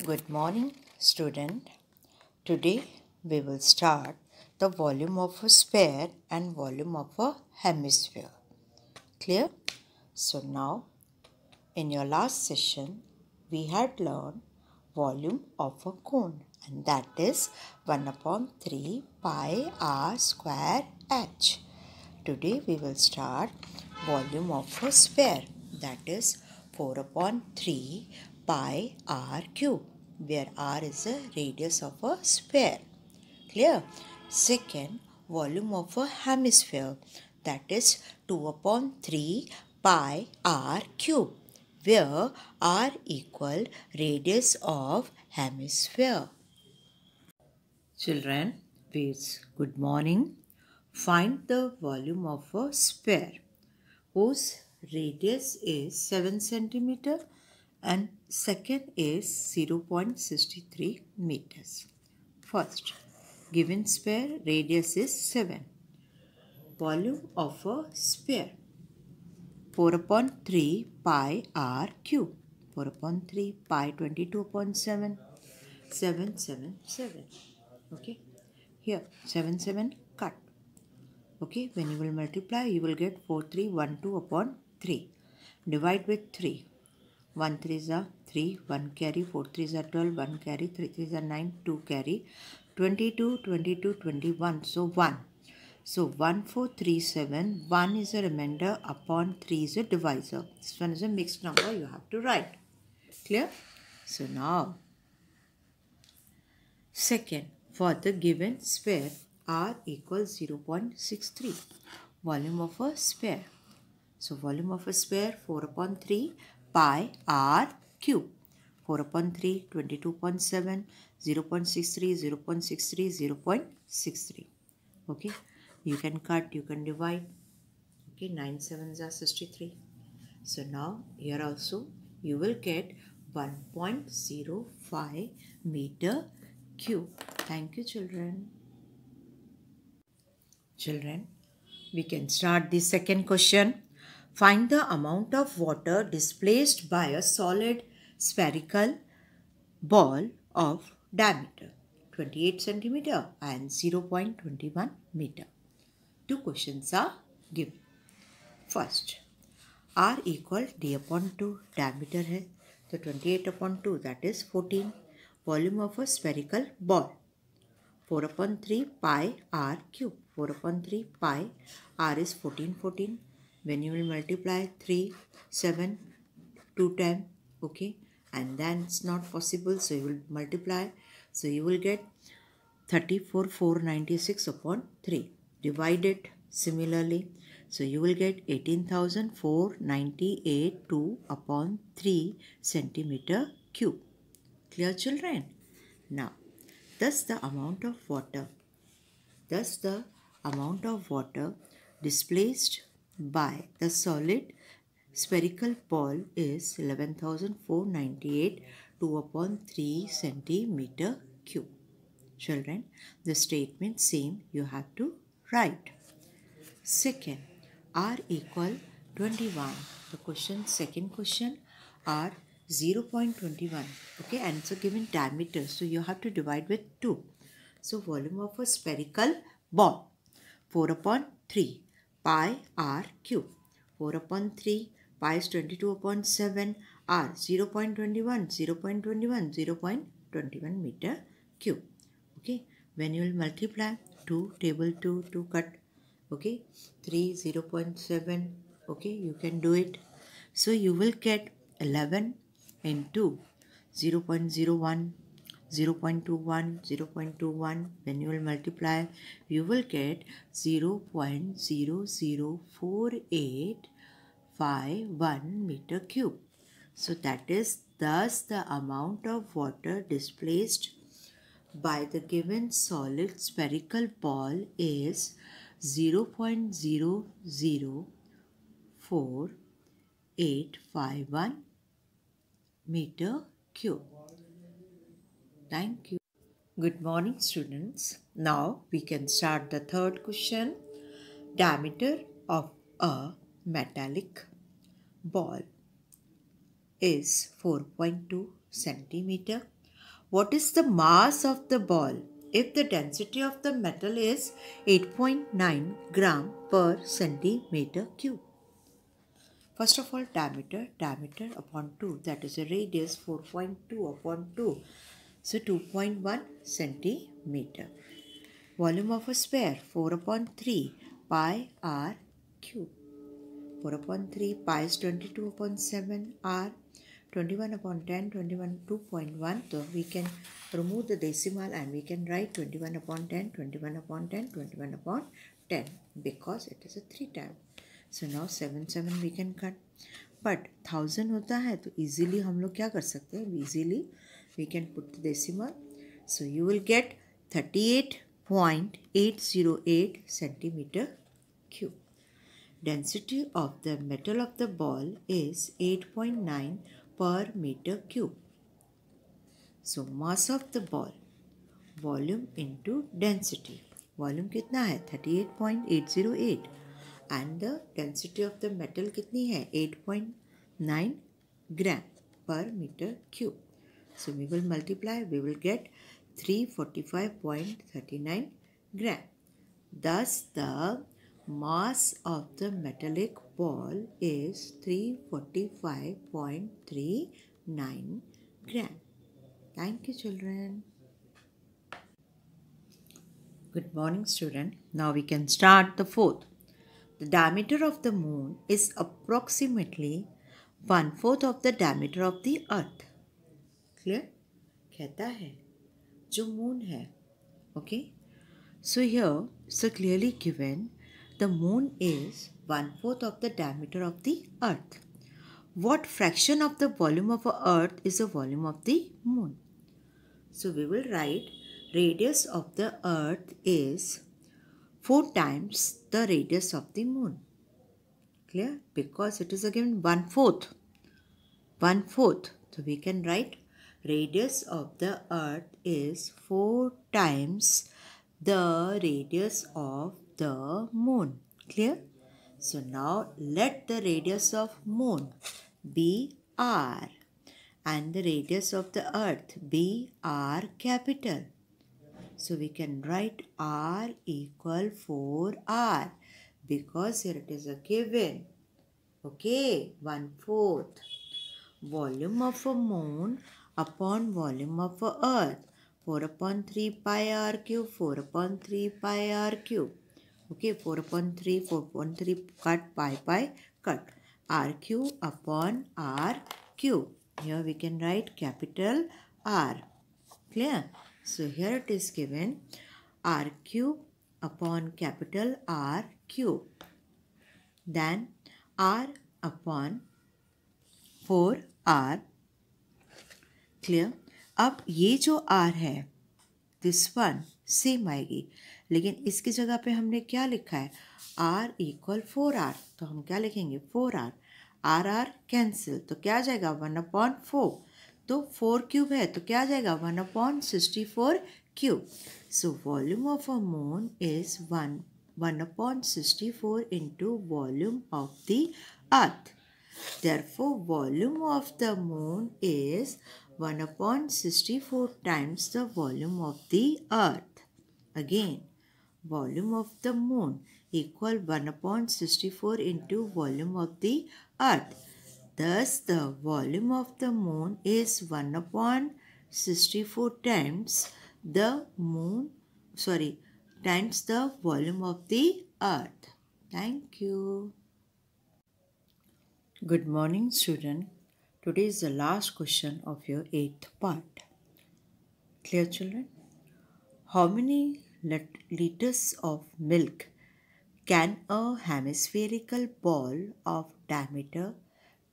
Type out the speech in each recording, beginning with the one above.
Good morning, student. Today we will start the volume of a sphere and volume of a hemisphere. Clear? So now, in your last session, we had learned volume of a cone, and that is 1 upon 3 pi r square h. Today we will start volume of a sphere, that is 4 upon 3 pi r cube, where r is the radius of a sphere. Clear? Second, volume of a hemisphere, that is 2 upon 3 pi r cube, where r equal radius of hemisphere. Children, please, good morning. Find the volume of a sphere whose radius is 7 centimeter and second is 0.63 meters. First, given sphere radius is 7. Volume of a sphere 4 upon 3 pi r cube. 4 upon 3 pi 22 upon 7. 7, 7, 7. Okay. Here 7, 7 cut. Okay. When you will multiply, you will get 4, 3, 1, 2 upon 3. Divide with 3. 1 3s are 3, 1 carry, 4 3s are 12, 1 carry, 3 3s are 9, 2 carry, 22, 22, 21, so 1. So 1, 4, 3, 7, 1 is a remainder upon 3 is a divisor. This one is a mixed number, you have to write. Clear? So now, second, for the given sphere, r equals 0.63, volume of a sphere. So volume of a sphere 4 upon 3 pi r cube. 4 upon 3, 22.7, 0.63, 0.63, 0.63. Okay. You can cut, you can divide. Okay. 9 7s are 63. So now here also you will get 1.05 meter cube. Thank you, children. Children, we can start the second question. Find the amount of water displaced by a solid spherical ball of diameter 28 centimeter and 0.21 meter. Two questions are given. First, r equal d upon 2, diameter है तो 28 upon 2, that is 14. Volume of a spherical ball 4 upon 3 pi r cube. 4 upon 3 pi r is 14. When you will multiply 3, 7, 2 times, okay, and then it's not possible, so you will multiply. So you will get 34,496 upon 3. Divide it similarly. So you will get 18,498 2 upon 3 centimeter cube. Clear, children? Now, thus the amount of water displaced by the solid spherical ball is 11,498 2 upon 3 centimeter cube. Children, the statement same you have to write. Second, r equal 21. The question, second question, r 0.21. Okay, and it's a given diameter, so you have to divide with 2. So volume of a spherical ball 4 upon 3 pi r cube. 4 upon 3 pi is 22 upon 7, r 0.21, 0.21 meter cube. Okay, when you will multiply 2, table 2, 2 cut. Okay, 3, 0.7. Okay, you can do it. So you will get 11 into 0.01, 0.21, 0.21. When you will multiply, you will get 0.004851 meter cube. So that is thus the amount of water displaced by the given solid spherical ball is 0.004851 meter cube. Thank you. Good morning, students. Now we can start the third question. Diameter of a metallic ball is 4.2 centimeter. What is the mass of the ball if the density of the metal is 8.9 gram per centimeter cube? First of all, diameter upon 2, that is a radius 4.2 upon 2, so 2.1 centimeter. Volume of a sphere 4 upon 3 pi r cube. 4 upon 3 pi is 22 upon 7 r. 21 upon 10, 21 2.1. So we can remove the decimal and we can write 21 upon 10, 21 upon 10, 21 upon 10 because it is a 3 time. So now 7 we can cut. But 1000 होता है तो easily हम लोग क्या कर सकते हैं? Easily we can put the decimal. So you will get 38.808 centimeter cube. Density of the metal of the ball is 8.9 per meter cube. So mass of the ball, volume into density. Volume कितना है? 38.808 and the density of the metal कितनी है? 8.9 gram per meter cube. So we will multiply, we will get 345.39 gram. Thus the mass of the metallic ball is 345.39 gram. Thank you, children. Good morning, student. Now we can start the fourth. The diameter of the moon is approximately 1/4 of the diameter of the earth. Clear? कहता है जो moon है. Okay? So here, so clearly given, the moon is 1/4 of the diameter of the earth. What fraction of the volume of a earth is the volume of the moon? So we will write radius of the earth is 4 times the radius of the moon. Clear? Because it is again 1/4. 1/4. So we can write radius of the earth is 4 times the radius of the moon. Clear? So now let the radius of moon be r and the radius of the earth be r capital. So we can write r equal 4r because here it is a given. Okay, 1/4. Volume of a moon upon volume of a earth. 4 upon 3 pi r cube, 4 upon 3 pi r cube. Okay, 4 upon 3, 4 upon 3 cut, pi cut. R cube upon r cube. Here we can write capital R. Clear? So here it is given r cube upon capital R cube. Then r upon 4r. Clear? अब ये जो r है this one same आएगी, लेकिन इसकी जगह पे हमने क्या लिखा है? r equal 4r. तो हम क्या लिखेंगे? 4r. r कैंसिल, तो क्या आ जाएगा? 1/4. तो 4 क्यूब है तो क्या आ जाएगा? 1/64 cube. So volume of a moon is 1/64 into volume of the earth. Therefore, volume of the moon is 1/64 times the volume of the earth. Again, volume of the moon equal 1/64 into volume of the earth. Thus, the volume of the moon is 1/64 times the times the volume of the earth. Thank you. Good morning, student. Today is the last question of your 8th part. Clear, children? How many liters of milk can a hemispherical ball of diameter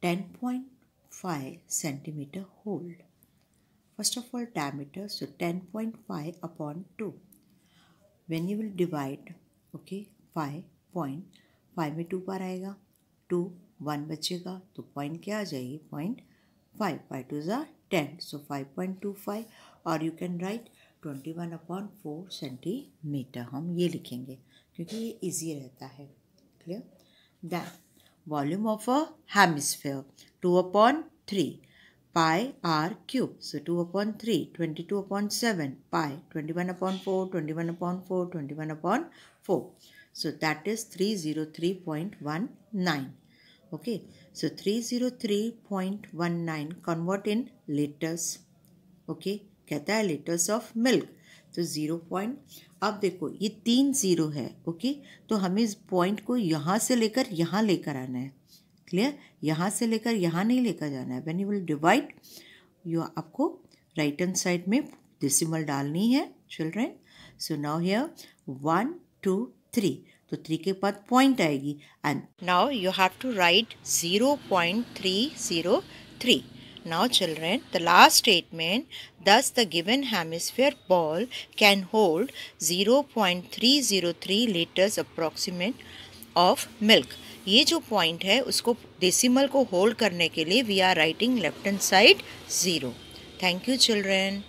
10.5 centimeter hold? First of all, diameter, so 10.5 upon 2. When you will divide, okay, 5 में 2 बार आएगा, 2 1 बचेगा तो point क्या आ जाएगी? 0.5. 5 2 ज़ा 10. So 5.25 और you can write 21/4 centimetre. हम ये लिखेंगे क्योंकि ये इजी रहता है. Clear? Then volume of a hemisphere 2/3 pi r cube. So 2 upon 3, 22 upon 7, pi, 21 upon 4, 21 upon 4, 21 upon 4. So that is 303.19. Okay, so 303.19 convert in liters. Okay, कहता है liters of milk. तो 0. अब देखो ये 3 0 है. ओके, तो हमें इस पॉइंट को यहाँ से लेकर यहाँ लेकर आना है. क्लियर? यहाँ से लेकर यहाँ नहीं लेकर जाना है. व्हेन यू विल डिवाइड, आपको राइट हैंड साइड में डेसिमल डालनी है चिल्ड्रन. सो नाउ हियर 1 2 3, तो 3 के बाद पॉइंट आएगी and now you have to write 0.303. Now children, the last statement, thus the given hemisphere ball can hold 0.303 liters approximate of milk. ये जो point है उसको डेसिमल को होल्ड करने के लिए we are writing left hand side 0. Thank you children.